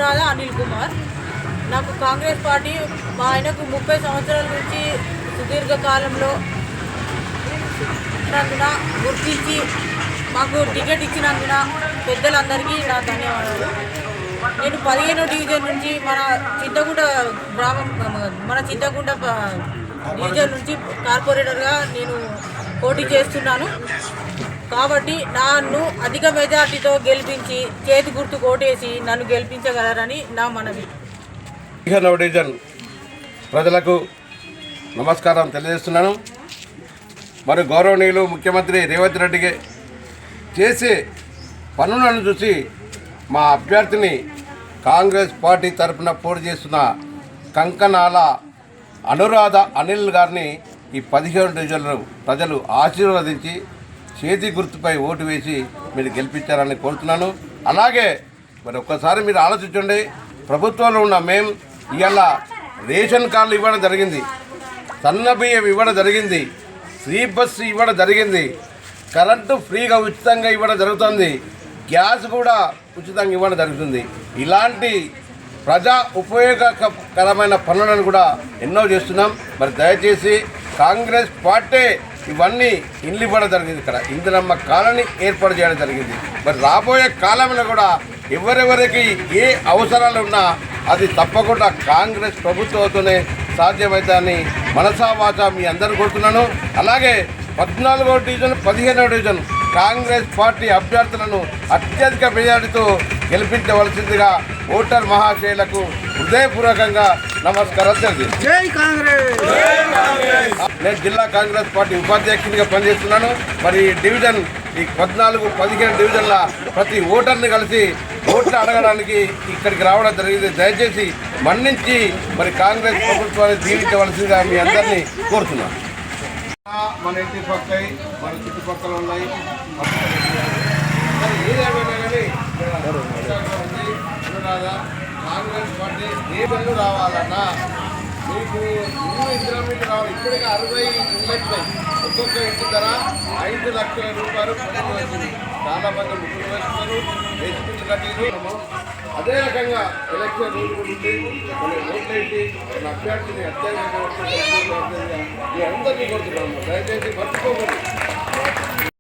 అనురాధ అనిల్ కుమార్. నాకు కాంగ్రెస్ పార్టీ మా ఆయనకు 30 సంవత్సరాల నుంచి సుదీర్ఘకాలంలో నందున గుర్తించి మాకు టికెట్ ఇచ్చినందున పెద్దలందరికీ నా ధన్యవాదాలు. నేను 15వ డివిజన్ నుంచి మన చింతకుంట డివిజన్ నుంచి కార్పొరేటర్గా నేను పోటీ చేస్తున్నాను. కాబట్టి నన్ను అధిక మెజార్టీతో గెలిపించి చేతి గుర్తు కోటేసి నన్ను గెలిపించగలరని నా మనవి. డివిజన్ ప్రజలకు నమస్కారం తెలియజేస్తున్నాను. మరి గౌరవనీయులు ముఖ్యమంత్రి రేవంత్ రెడ్డికి చేసే పనులను చూసి మా అభ్యర్థిని కాంగ్రెస్ పార్టీ తరఫున పోటీ చేస్తున్న కంకనాల అనురాధ అనిల్ గారిని ఈ 17 డివిజన్లు ప్రజలు ఆశీర్వదించి చేతి గుర్తుపై ఓటు వేసి మీరు గెలిపించారని కోరుతున్నాను. అలాగే మరి ఒక్కసారి మీరు ఆలోచించండి, ప్రభుత్వంలో ఉన్న మేము ఇవాళ రేషన్ కార్డులు ఇవ్వడం జరిగింది, సన్న బియ్యం ఇవ్వడం జరిగింది, ఫ్రీ బస్సు ఇవ్వడం జరిగింది, కరెంటు ఫ్రీగా ఉచితంగా ఇవ్వడం జరుగుతుంది, గ్యాస్ కూడా ఉచితంగా ఇవ్వడం జరుగుతుంది. ఇలాంటి ప్రజా ఉపయోగకరమైన పనులను కూడా ఎన్నో చేస్తున్నాం. మరి దయచేసి కాంగ్రెస్ పార్టీ ఇవన్నీ ఇండ్లు ఇవ్వడం జరిగింది, ఇక్కడ ఇందిరమ్మ కాలనీ ఏర్పాటు చేయడం జరిగింది. మరి రాబోయే కాలంలో కూడా ఎవరెవరికి ఏ అవసరాలు ఉన్నా అది తప్పకుండా కాంగ్రెస్ ప్రభుత్వంతోనే సాధ్యమవుతుందని మనసా వాచా మీ అందరూ కోరుతున్నాను. అలాగే 14వ డివిజన్ 15వ డివిజన్ కాంగ్రెస్ పార్టీ అభ్యర్థులను అత్యధిక మెజారిటీతో గెలిపించవలసిందిగా ఓటర్ మహాశయులకు హృదయపూర్వకంగా నమస్కారం తెలియజేస్తున్నాను. నేను జిల్లా కాంగ్రెస్ పార్టీ ఉపాధ్యక్షునిగా పనిచేస్తున్నాను. మరి డివిజన్ ఈ 14, 15 డివిజన్ల ప్రతి ఓటర్ని కలిసి ఓట్లు అడగడానికి ఇక్కడికి రావడం జరిగింది. దయచేసి మన్నించి మరి కాంగ్రెస్ ప్రభుత్వాన్ని దీవించవలసిందిగా మీ అందరినీ కోరుతున్నాను. మన ఇంటి పక్క మన చుట్టుపక్కల ఉన్నాయి, ఏదేమైనా కానీ కాంగ్రెస్ పార్టీ దేశంలో రావాలన్నా మీకు ఇల్లు ఇందిరా రావాలి. ఇప్పటికే 60 ఇళ్ళు వచ్చినాయి. ఒక్కొక్క ఇంటి ధర 5 లక్షల రూపాయలు వచ్చింది. చాలామంది ముగ్గురు వేస్తున్నారు, వేసుకుంటూ కట్టిరు. అదే రకంగా ఎలక్షన్ రూల్ ఉంటే మన ఓట్లేసి మన అభ్యర్థిని అత్యధికంగా మీ అందరినీ కోరుతున్నాము. దయచేసి మర్చిపోకూడదు.